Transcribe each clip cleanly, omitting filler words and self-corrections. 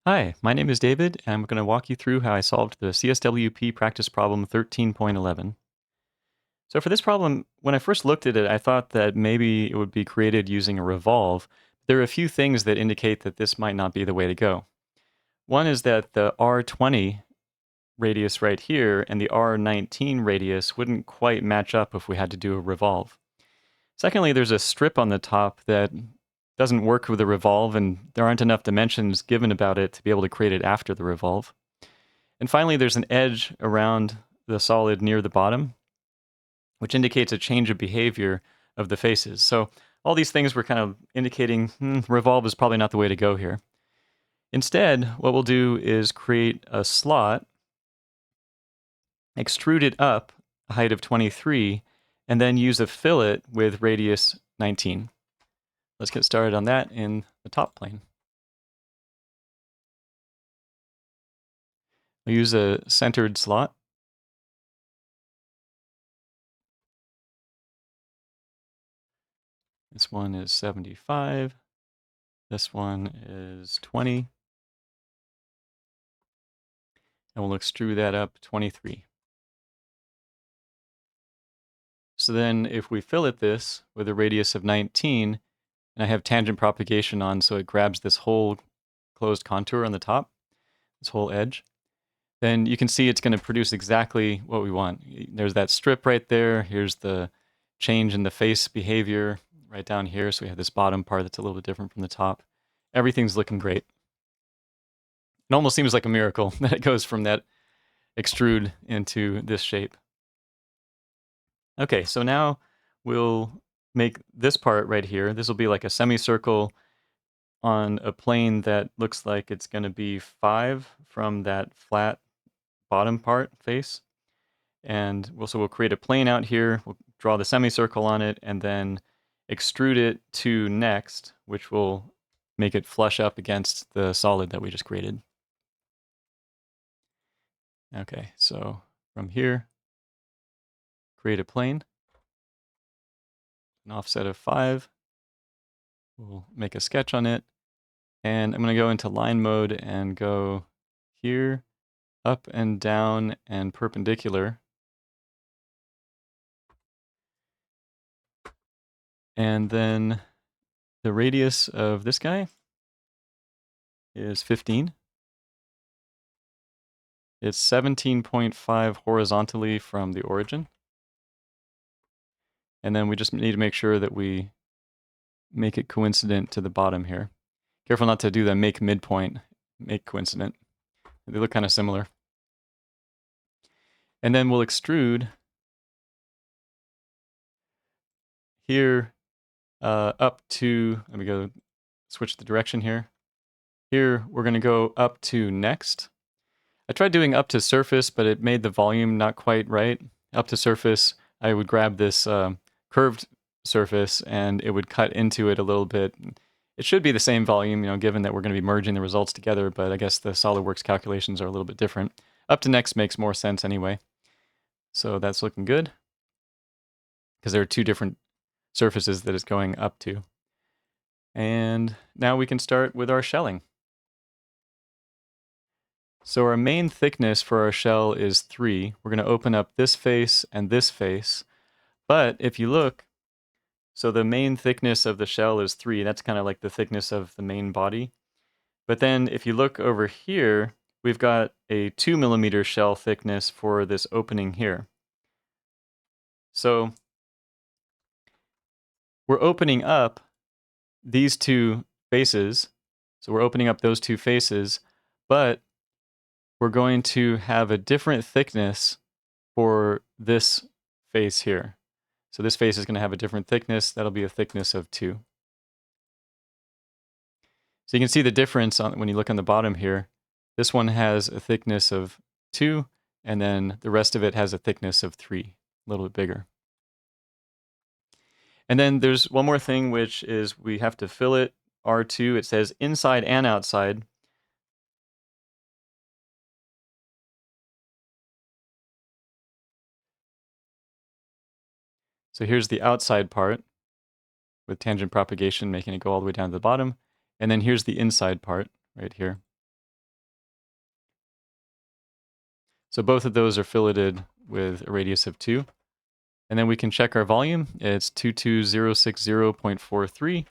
Hi, my name is David, and I'm going to walk you through how I solved the CSWP practice problem 13.11. So for this problem, when I first looked at it, I thought that maybe it would be created using a revolve. There are a few things that indicate that this might not be the way to go. One is that the R20 radius right here and the R19 radius wouldn't quite match up if we had to do a revolve. Secondly, there's a strip on the top that doesn't work with the revolve, and there aren't enough dimensions given about it to be able to create it after the revolve. And finally, there's an edge around the solid near the bottom, which indicates a change of behavior of the faces. So all these things were kind of indicating revolve is probably not the way to go here. Instead, what we'll do is create a slot, extrude it up a height of 23, and then use a fillet with radius 19. Let's get started on that in the top plane. We'll use a centered slot. This one is 75. This one is 20. And we'll extrude that up 23. So then if we fillet this with a radius of 19, and I have tangent propagation on so it grabs this whole closed contour on the top, this whole edge, then you can see it's going to produce exactly what we want. There's that strip right there. Here's the change in the face behavior right down here. So we have this bottom part that's a little bit different from the top. Everything's looking great. It almost seems like a miracle that it goes from that extrude into this shape. Okay, so now we'll make this part right here. This will be like a semicircle on a plane that looks like it's going to be 5 from that flat bottom part face. And we'll create a plane out here. We'll draw the semicircle on it and then extrude it to next, which will make it flush up against the solid that we just created. Okay, so from here, create a plane, an offset of 5. We'll make a sketch on it. And I'm going to go into line mode and go here, up and down and perpendicular. And then the radius of this guy is 15. It's 17.5 horizontally from the origin. And then we just need to make sure that we make it coincident to the bottom here. Careful not to do the make midpoint, make coincident. They look kind of similar. And then we'll extrude here up to, let me go switch the direction here. Here we're going to go up to next. I tried doing up to surface, but it made the volume not quite right. Up to surface, I would grab this curved surface and it would cut into it a little bit. It should be the same volume, given that we're going to be merging the results together, but I guess the SolidWorks calculations are a little bit different. Up to next makes more sense anyway. So that's looking good because there are 2 different surfaces that it's going up to. And now we can start with our shelling. So our main thickness for our shell is 3. We're going to open up this face and this face. But if you look, so the main thickness of the shell is 3. That's kind of like the thickness of the main body. But then if you look over here, we've got a 2 millimeter shell thickness for this opening here. So we're opening up these 2 faces. So we're opening up those 2 faces, but we're going to have a different thickness for this face here. So this face is going to have a different thickness. That'll be a thickness of 2. So you can see the difference when you look on the bottom here. This one has a thickness of 2, and then the rest of it has a thickness of 3, a little bit bigger. And then there's one more thing, which is we have to fillet R2. It says inside and outside. So here's the outside part with tangent propagation, making it go all the way down to the bottom. And then here's the inside part right here. So both of those are filleted with a radius of 2. And then we can check our volume. It's 22060.43.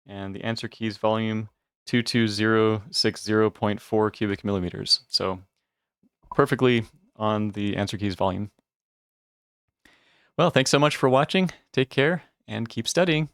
And the answer key's volume, 22060.4 cubic millimeters. So perfectly on the answer key's volume. Well, thanks so much for watching. Take care and keep studying.